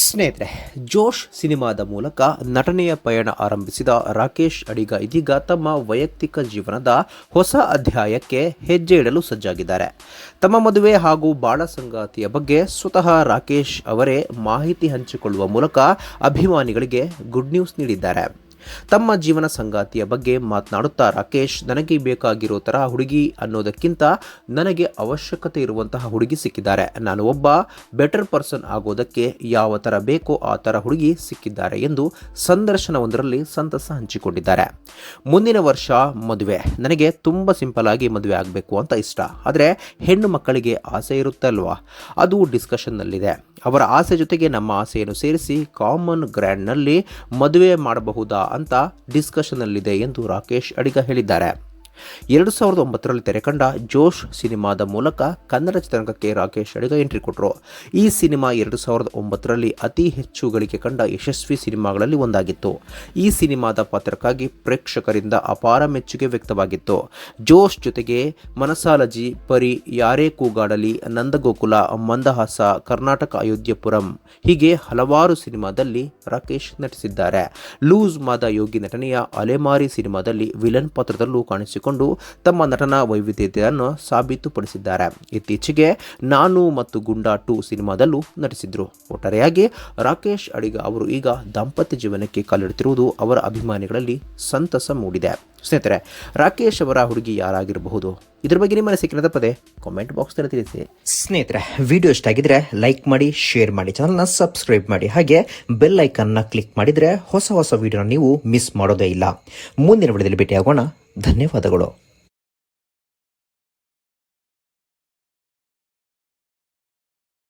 ಸ್ನೇಹಿತರೆ, ಜೋಶ್ ಸಿನಿಮಾದ ಮೂಲಕ ನಟನೆಯ ಪಯಣ ಆರಂಭಿಸಿದ ರಾಕೇಶ್ ಅಡಿಗ ಇದೀಗ ತಮ್ಮ ವೈಯಕ್ತಿಕ ಜೀವನದ ಹೊಸ ಅಧ್ಯಾಯಕ್ಕೆ ಹೆಜ್ಜೆ ಇಡಲು ಸಜ್ಜಾಗಿದ್ದಾರೆ. ತಮ್ಮ ಮದುವೆ ಹಾಗೂ ಬಾಳ ಸಂಗಾತಿಯ ಬಗ್ಗೆ ಸ್ವತಃ ರಾಕೇಶ್ ಅವರೇ ಮಾಹಿತಿ ಹಂಚಿಕೊಳ್ಳುವ ಮೂಲಕ ಅಭಿಮಾನಿಗಳಿಗೆ ಗುಡ್ ನ್ಯೂಸ್ ನೀಡಿದ್ದಾರೆ. ತಮ್ಮ ಜೀವನ ಸಂಗಾತಿಯ ಬಗ್ಗೆ ಮಾತನಾಡುತ್ತಾ ರಾಕೇಶ್, ನನಗೆ ಬೇಕಾಗಿರೋ ಥರ ಹುಡುಗಿ ಅನ್ನೋದಕ್ಕಿಂತ ನನಗೆ ಅವಶ್ಯಕತೆ ಇರುವಂತಹ ಹುಡುಗಿ ಸಿಕ್ಕಿದ್ದಾರೆ. ನಾನು ಒಬ್ಬ ಬೆಟರ್ ಪರ್ಸನ್ ಆಗೋದಕ್ಕೆ ಯಾವ ಥರ ಬೇಕೋ ಆ ಥರ ಹುಡುಗಿ ಸಿಕ್ಕಿದ್ದಾರೆ ಎಂದು ಸಂದರ್ಶನವೊಂದರಲ್ಲಿ ಸಂತಸ ಹಂಚಿಕೊಂಡಿದ್ದಾರೆ. ಮುಂದಿನ ವರ್ಷ ಮದುವೆ, ನನಗೆ ತುಂಬ ಸಿಂಪಲ್ ಆಗಿ ಮದುವೆ ಆಗಬೇಕು ಅಂತ ಇಷ್ಟ. ಆದರೆ ಹೆಣ್ಣು ಮಕ್ಕಳಿಗೆ ಆಸೆ ಇರುತ್ತಲ್ವಾ, ಅದು ಡಿಸ್ಕಷನ್ನಲ್ಲಿದೆ. ಅವರ ಆಸೆ ಜೊತೆಗೆ ನಮ್ಮ ಆಸೆಯನ್ನು ಸೇರಿಸಿ ಕಾಮನ್ ಗ್ರ್ಯಾಂಡ್ನಲ್ಲಿ ಮದುವೆ ಮಾಡಬಹುದಾ ಅಂತ ಡಿಸ್ಕಷನ್ನಲ್ಲಿದೆ ಎಂದು ರಾಕೇಶ್ ಅಡಿಗ ಹೇಳಿದ್ದಾರೆ. 2009ರಲ್ಲಿ ತೆರೆಕಂಡ ಜೋಶ್ ಸಿನಿಮಾದ ಮೂಲಕ ಕನ್ನಡ ಚಿತ್ರರಂಗಕ್ಕೆ ರಾಕೇಶ್ ಅಡಿಗ ಎಂಟ್ರಿ ಕೊಟ್ಟರು. ಈ ಸಿನಿಮಾ 2009ರಲ್ಲಿ ಅತಿ ಹೆಚ್ಚು ಗಳಿಕೆ ಕಂಡ ಯಶಸ್ವಿ ಸಿನಿಮಾಗಳಲ್ಲಿ ಒಂದಾಗಿತ್ತು. ಈ ಸಿನಿಮಾದ ಪಾತ್ರಕ್ಕಾಗಿ ಪ್ರೇಕ್ಷಕರಿಂದ ಅಪಾರ ಮೆಚ್ಚುಗೆ ವ್ಯಕ್ತವಾಗಿತ್ತು. ಜೋಶ್ ಜೊತೆಗೆ ಮನಸಾಲಜಿ, ಪರಿ, ಯಾರೇ ಕೂಗಾಡಲಿ, ನಂದಗೋಕುಲ, ಮಂದಹಾಸ, ಕರ್ನಾಟಕ ಅಯೋಧ್ಯಪುರಂ ಹೀಗೆ ಹಲವಾರು ಸಿನಿಮಾದಲ್ಲಿ ರಾಕೇಶ್ ನಟಿಸಿದ್ದಾರೆ. ಲೂಸ್ ಮಾದ ಯೋಗಿ ನಟನೆಯ ಅಲೆಮಾರಿ ಸಿನಿಮಾದಲ್ಲಿ ವಿಲನ್ ಪಾತ್ರದಲ್ಲೂ ಕಾಣಿಸಿಕೊಂಡು ತಮ್ಮ ನಟನಾ ವೈವಿಧ್ಯತೆಯನ್ನು ಸಾಬೀತುಪಡಿಸಿದ್ದಾರೆ. ಇತ್ತೀಚೆಗೆ ನಾನು ಮತ್ತು ಗುಂಡಾ 2 ಸಿನಿಮಾದಲ್ಲೂ ನಟಿಸಿದ್ರು. ಒಟ್ಟಾರೆಯಾಗಿ ರಾಕೇಶ್ ಅಡಿಗ ಅವರು ಈಗ ದಾಂಪತ್ಯ ಜೀವನಕ್ಕೆ ಕಾಲಿಡುತ್ತಿರುವುದು ಅವರ ಅಭಿಮಾನಿಗಳಲ್ಲಿ ಸಂತಸ ಮೂಡಿದೆ. ಸ್ನೇಹಿತರೆ, ರಾಕೇಶ್ ಅವರ ಹುಡುಗಿ ಯಾರಾಗಿರಬಹುದು? ಇದ್ರ ಬಗ್ಗೆ ನಿಮ್ಮ ಅನಿಸಿಕೆ ಪದೇ ಕಾಮೆಂಟ್ ಬಾಕ್ಸ್ ನಲ್ಲಿ ತಿಳಿಸಿ. ಸ್ನೇಹಿತರೆ, ವಿಡಿಯೋ ಇಷ್ಟ ಆಗಿದ್ರೆ ಲೈಕ್ ಮಾಡಿ, ಶೇರ್ ಮಾಡಿ, ಚಾನಲ್ನ ಸಬ್ಸ್ಕ್ರೈಬ್ ಮಾಡಿ, ಹಾಗೆ ಬೆಲ್ ಐಕನ್ನ ಕ್ಲಿಕ್ ಮಾಡಿದ್ರೆ ಹೊಸ ವಿಡಿಯೋನ ನೀವು ಮಿಸ್ ಮಾಡೋದೇ ಇಲ್ಲ. ಮುಂದಿನ ವಿಡಿಯೋದಲ್ಲಿ ಭೇಟಿಯಾಗೋಣ. ಧನ್ಯವಾದಗಳು.